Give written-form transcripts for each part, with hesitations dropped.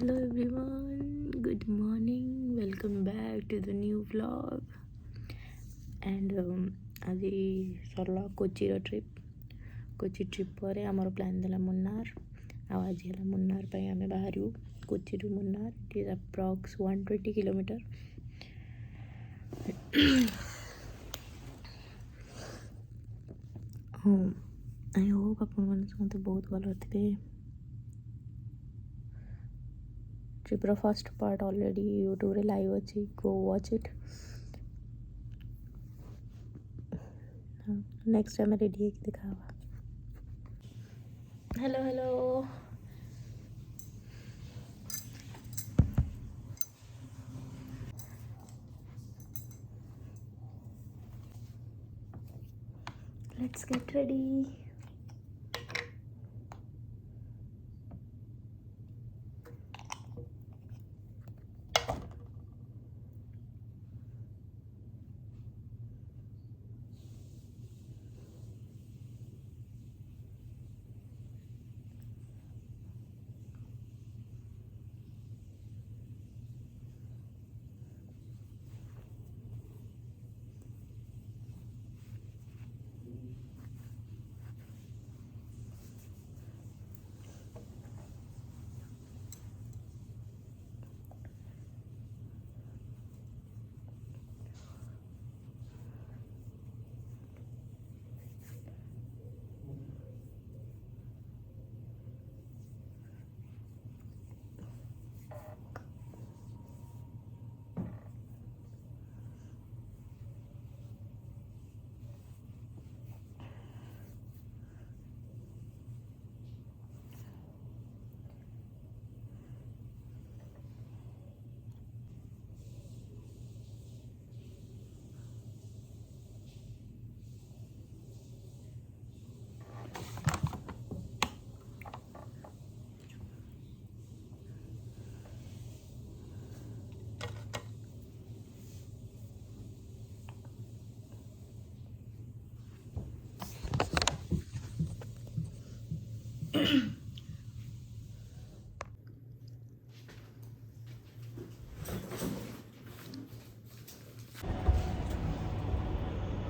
Hello everyone, good morning, welcome back to the new vlog. And आज सरला Kochi trip पर आमर plan देला मुन्नार आज है मुन्नार पे आम बाहर Kochi to Munnar it is approx 120 kilometre. I hope आप समझते बहुत भल थे. ट्रिप्र फर्स्ट पार्ट ऑलरेडी यूट्यूब रे लाइव अच्छी, go watch it. Next time ready है कि दिखा. Hello hello, let's get ready.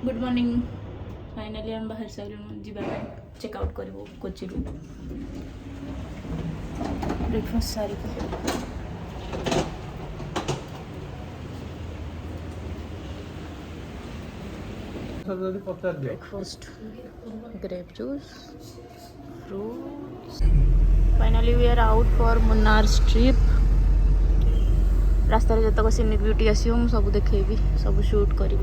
Good morning. Finally हम बाहर सारू जावा चेकआउट करूँ कोची रू. ब्रेकफास्ट सारी breakfast grape juice fruits. Finally we are out for Munnar trip. रास्तार जतक सीनिक ब्यूटी आसो सब देखेबी, सब शूट करी.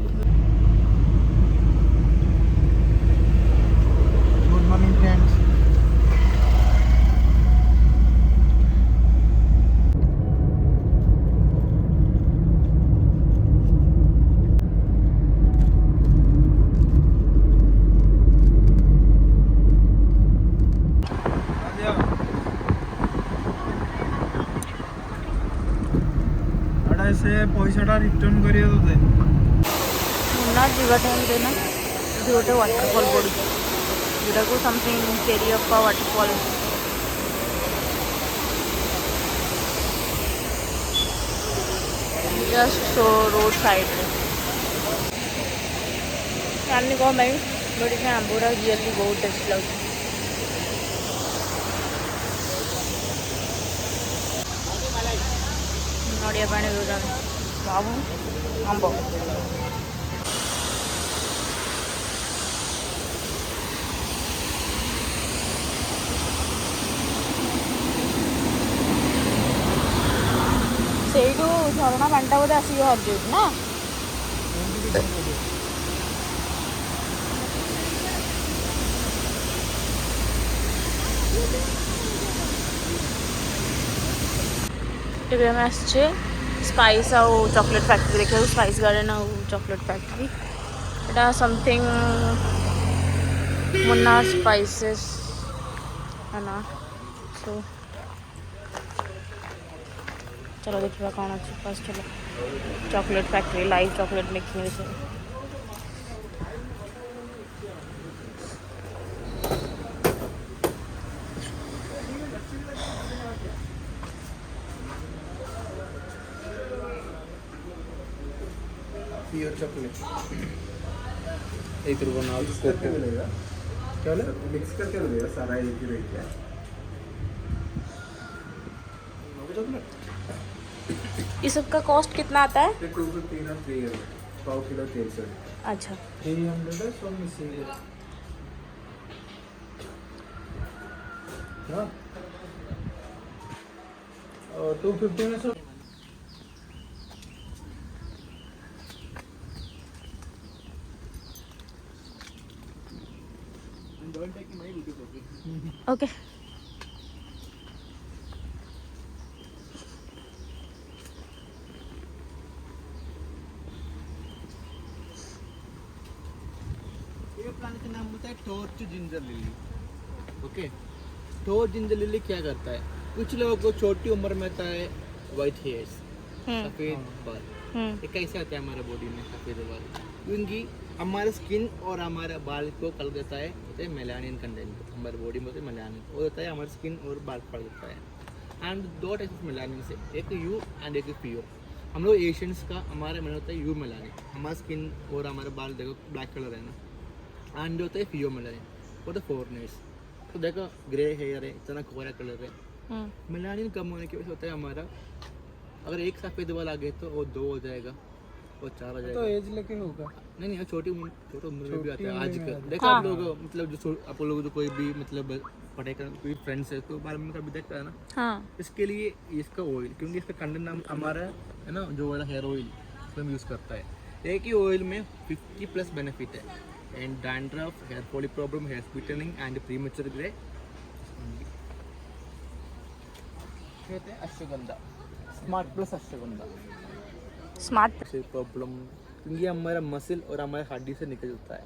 Good morning friends. से पैसा रिटर्न करिए तोते मुन्नार जीवा टाइम रे ना गोटे वाटरफॉल पड़ू जोटा को समथिंग केरियप्पा waterfall. Just so road side रे जानी कौन भाई बट इसमें आंबोड़ा रियली बहुत टेस्ट लगे. नड़िया पानी दूसरा बाबू आंब से झरणा पाटा बोधे आसिक हर ना. आम आसचे स्पाइस आउ चॉकलेट फैक्ट्री देखा. स्पाइस गार्डन आउ चॉकलेट फैक्ट्री एटा समथिंग मुन्नार स्पाइसेस है ना. सो चलो देखा कौन अच्छे. फर्स्ट चलो chocolate factory live chocolate making विषय. प्योर चॉकलेट एक रुपये नाउ मिक्स करके मिलेगा, क्या बोले मिक्स करके मिलेगा, सारा एक ही रेट है। इस सब का कॉस्ट कितना आता है? 250 ना 300 पाव किलो तेल से अच्छा 300 है, सो मिसिंग है। हाँ और 250 में सो ओके। ये प्लांट का नाम होता है torch ginger lily. Okay, torch ginger lily क्या करता है, कुछ लोगों को छोटी उम्र में आता है वाइट हेयर्स, सफ़ेद बाल। ये कैसे आता है हमारे बॉडी में सफ़ेद बाल? क्योंकि हमारे स्किन और हमारे बाल को कल देता है, होता है मेलानिन कंटेंट। हमारे बॉडी में होता है मेलानिन, वो होता है हमारे स्किन और बाल पड़ देता है। एंड दो टाइप ऑफ मेलानिन से, एक यू एंड एक पीओ। हम लोग एशियंस का हमारे में होता है यू मेलानिन, हमारा स्किन और हमारे बाल देखो ब्लैक कलर है ना। एंड होता है PO melanin for the foreigners. तो देखो ग्रे हेयर है, इतना कोरा कलर है। मेलानिन कम होने की वजह से होता है हमारा, अगर एक सफ़ेद बाल आ गए तो वो 2 हो जाएगा, वो 4 हो जाएगा। तो एज लेके होगा। नहीं छोटी उम्र में भी आता है उम्र में आजकल। आता है। देखो आप लोग मतलब जो आप लोग जो कोई भी मतलब पढ़ाई कर कोई फ्रेंड्स है तो बाल में कभी देखता है ना। हाँ इसके लिए इसका ऑयल, क्योंकि इसका कंटेंट नाम हमारा है ना, जो वाला हेयर ऑयल उसमें हम यूज़ करता है। एक ही ऑयल में 50+ बेनिफिट है, and dandruff, hair fall problem, hair splitting and premature grey. कहते हैं ashwagandha, smart plus ashwagandha. Smart से प्रॉब्लम, क्योंकि हमारा मसल और हमारे हड्डी से निकल जाता है,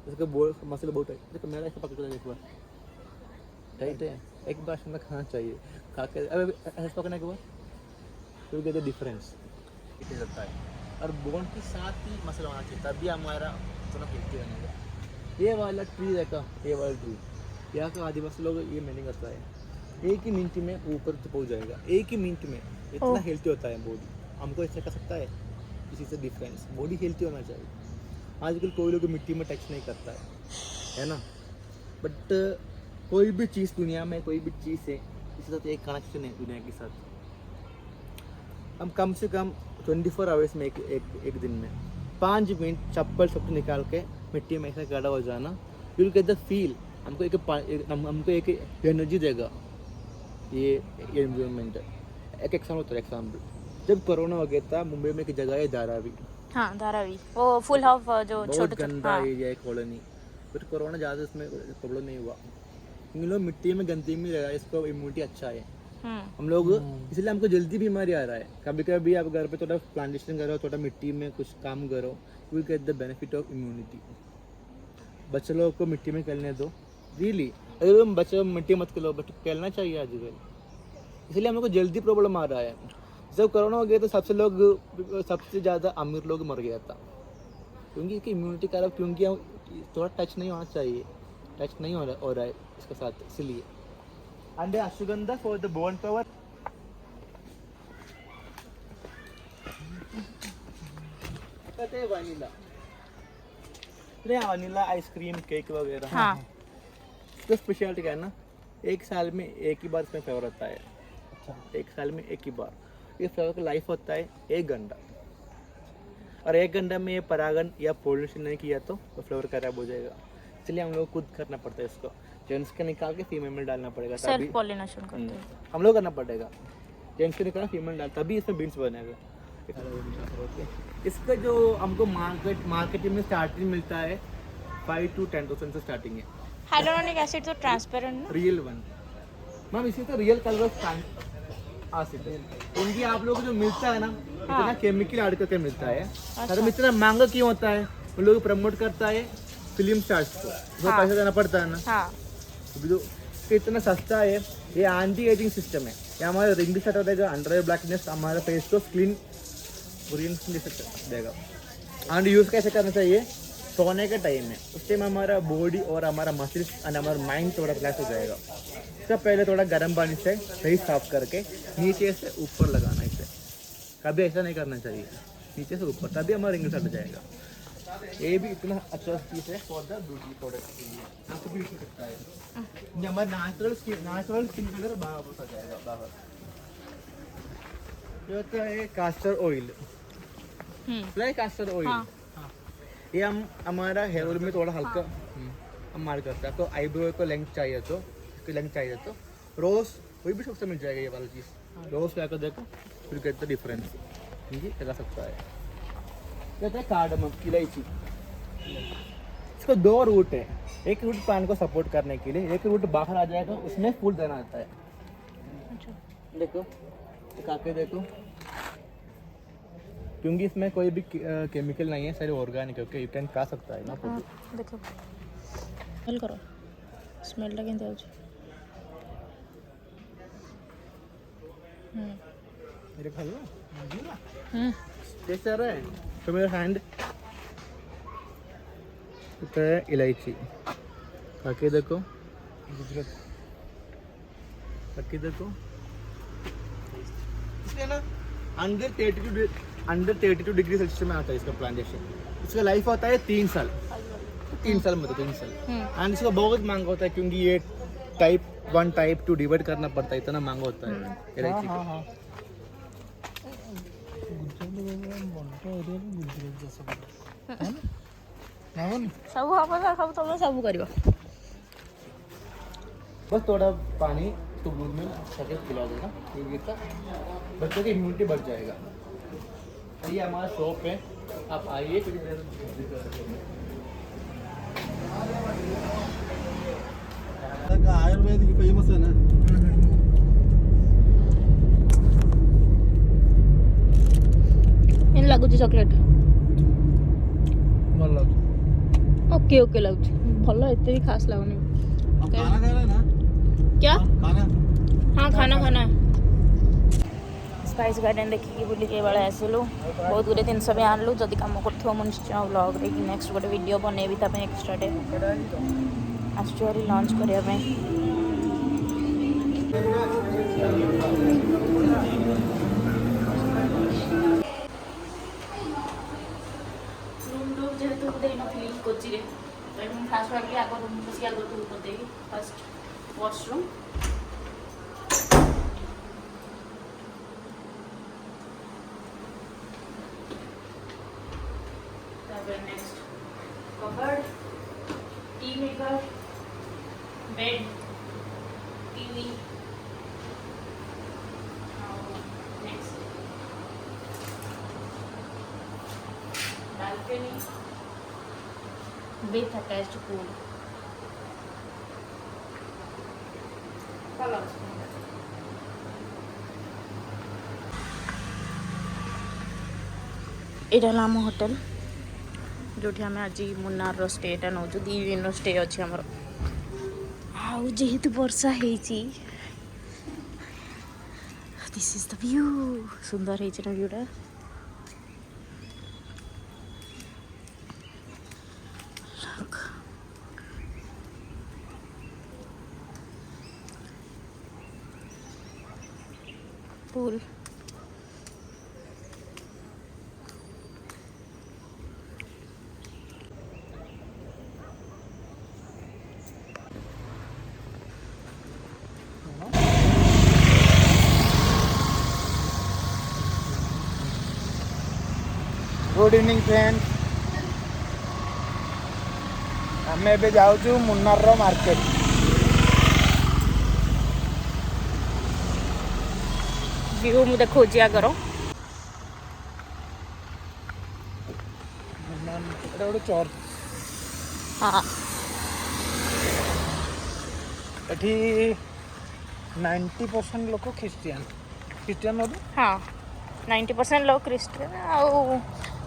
उसका बहुत मसल बहुत है। देखो मेरा ऐसा पकड़ कर एक बार टाइट है, एक बार में खाना चाहिए, खा के अब ऐसा पकड़ने के बाद तो कहते डिफरेंस निकल जाता है। और बोन के साथ ही मसल होना चाहिए, तभी हमारा थोड़ा हेल्थी बनेगा। ये वाला ट्री देखा, ये वाला ट्री यहाँ का आदिवासी लोग ये मेनिंग करता है, एक ही मिनट में ऊपर पहुँच जाएगा, एक ही मिनट में। इतना हेल्थी होता है बॉडी, हमको ऐसा कर सकता है इसी से डिफरेंस। बॉडी हेल्थी होना चाहिए। आजकल कोई लोग मिट्टी में टच नहीं करता है ना। बट कोई भी चीज़ दुनिया में, कोई भी चीज़ है इसके साथ एक कनेक्शन है दुनिया के साथ। हम कम से कम 24 आवर्स में एक दिन में 5 मिनट चप्पल सब निकाल के मिट्टी में ऐसा खड़ा हो जाना, you will get the feel. हमको एक एनर्जी देगा ये एनवायरनमेंट। एक एग्जाम्पल, जब कोरोना हो गया था मुंबई में एक जगह है धारावी। हाँ धारावी, वो फुल ऑफ जो बहुत छोटे गंदा एरिया है कॉलोनी, बट कोरोना ज़्यादा इसमें प्रॉब्लम नहीं हुआ। इन लोग मिट्टी में गंदगी में रहा है, इसको इम्यूनिटी अच्छा है। हम लोग इसलिए हमको जल्दी बीमारी आ रहा है। कभी कभी आप घर पे थोड़ा प्लांटेशन करो, थोड़ा मिट्टी में कुछ काम करो, you will get the benefit of immunity. बच्चे लोगों को मिट्टी में खेलने दो, रियली। अगर हम बच्चे मिट्टी मत खेलो, बट खेलना चाहिए आजकल। इसलिए हम लोग को जल्दी प्रॉब्लम आ रहा है। जब कोरोना हो गया तो सबसे ज़्यादा अमीर लोग मर गया था, क्योंकि इसकी इम्यूनिटी खराब, क्योंकि थोड़ा टच नहीं होना चाहिए, टच नहीं हो रहा है इसके साथ, इसलिए। And ashwagandha for the bone power. कहते हैं वनीला, वनीला आइसक्रीम, केक वगैरह। हाँ तो स्पेशलिटी क्या है ना, एक साल में एक ही बार इसमें फ्लेवर होता है। एक साल में एक ही बार। ये फ्लेवर का लाइफ होता है 1 घंटा, और 1 घंटा में ये परागन या पोलिनेशन नहीं किया तो फ्लेवर खराब हो जाएगा। इसलिए हम लोग खुद करना पड़ता है इसको, जेंट्स का निकाल के फीमेल में डालना पड़ेगा, तभी सेल्फ पॉलिनेशन करते हैं। हम लोग करना पड़ेगा। जेंट्स का निकालना फीमेल डाल, तभी इसमें बीन्स बनेगा। इसका जो हमको मार्केट में स्टार्टिंग मिलता है 5 to 10,000 से स्टार्टिंग है। हाइलोरोनिक एसिड तो ट्रांसपेरेंट ना? रियल वन मैम, इसी तो रियल कलर ऑफ एसिड है। क्योंकि आप लोगों को जो मिलता है ना, इतना केमिकल ऐड करके मिलता है। अगर इतना महंगा क्यों होता है? उन लोग प्रमोट करता है फिल्म स्टार्स को, जो पैसा देना पड़ता है ना। हाँ जो इतना सस्ता है, ये एंटी एजिंग सिस्टम है। ये हमारे रिंग हटा देगा, अंडर आई ब्लैकनेस, हमारे फेस को क्लीन ग्रीन देगा। एंड यूज़ कैसे करना चाहिए? सोने के टाइम में, उस टाइम हमारा बॉडी और हमारा मसल्स एंड हमारा माइंड थोड़ा रिलैक्स हो जाएगा। इसका पहले थोड़ा गर्म पानी से सही साफ करके नीचे से ऊपर लगाना। इसे कभी ऐसा नहीं करना चाहिए। नीचे से ऊपर, तभी हमारा रिंग हट जाएगा। ये भी इतना अच्छा चीज़ है फॉर द ब्यूटी प्रोडक्ट के लिए, आपको भी हो सकता है। ये हमारा नेचुरल स्किन कलर बाहर होता जाएगा बाहर। ये होता है कास्टर ऑयल, कास्टर ऑयल। हाँ, ये हम हमारा हेयर ऑयल में थोड़ा हल्का हम मार करते हैं। आपको आईब्रो को लेंथ चाहिए तो, इसकी लेंथ चाहिए तो रोज कोई भी शॉप से मिल जाएगा ये वाला चीज़। रोज लगा कर देखो, फिर कहते डिफरेंस ये लगा सकता है। कहते हैं कार्डमम, इलायची। इसको 2 रूट है, एक रूट प्लांट को सपोर्ट करने के लिए, एक रूट बाहर आ जाएगा, उसमें फूल देना आता है। देखो खा के देखो, क्योंकि इसमें कोई भी केमिकल नहीं है, सारे ऑर्गेनिक है। ओके, यू कैन खा सकता है ना। देखो स्मेल करो, स्मेल टा केमती होची। मेरे खा लो, टेस्ट आ रहा है तो मेरा हैंड है इलायची। खा के देखो, खा के देखो। इसलिए ना अंडर 32 डिग्री सेल्सियस में आता है इसका प्लांटेशन। इसका लाइफ होता है 3 साल, 3 साल में, तो 3 साल। एंड इसका बहुत महंगा होता है, क्योंकि ये टाइप 1 टाइप 2 डिवाइड करना पड़ता है, इतना महंगा होता है इलायची का। सब आप सब तुम सब करियो। बस थोड़ा पानी तो दूध में सके पिला देना, क्योंकि इसका बच्चों की इम्यूनिटी बढ़ जाएगा। ये हमारा शॉप है, आप आइए। आयुर्वेदिक फेमस है ना। इन लगुच चॉकलेट ଭଲ ଲାଗୁଛି। ओके ओके लगुच, भल एते भी खास लगुनी। अब खाना खा रहे ना? क्या? खाना हाँ खाना खाना स्पाइस गार्डन देखिए बुल के बेले आसलु, बहुत गुटे जिन भी आनलु। जदि कम कर निश्चय ब्लॉग रे नेक्स्ट गोटे वीडियो बनैबी एक्स्ट्रा डे आसुरी लंच करने। रूम जेहेतु देनी कोची फास्ट भाग आग रूम बस आग टूर करदे fast washroom. Next cupboard, T maker, bed, TV. Next balcony with attached pool। यहाँ आम होटेल जो आम आज मुन्नार स्टेटा नौ 2 दिन स्टे अच्छे आमर। आउ जेहेतु वर्षा दिस इज द व्यू, सुंदर है व्यूटा। पूल गुड इवनिंग फ्रेंड्स, आम ए जाऊँ मुन्नार मार्केट। व्यू मुझे खोजी आगर गोटे चर्च। हाँ ये 90% लोक ख्रिस्टियन हाँ 90% लोग क्रिश्चियन आउ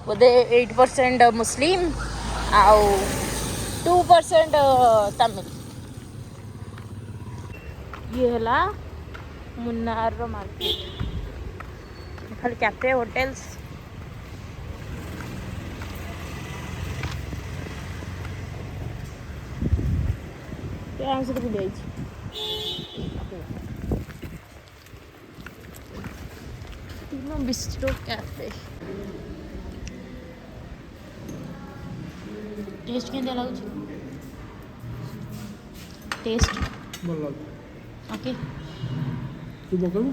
बोधे 8% मुस्लिम आउ 2% तमिल। ये है मुन्नार मार्केट, खाली कैफे होटेल्स। आराम से बुले तीनों बिस्ट्रो कैफे। ଟେଷ୍ଟ କେମିତି ଲାଗୁଛି? ଟେଷ୍ଟ ଭଲ ଓକେ। ତୁ ପକେଇବୁ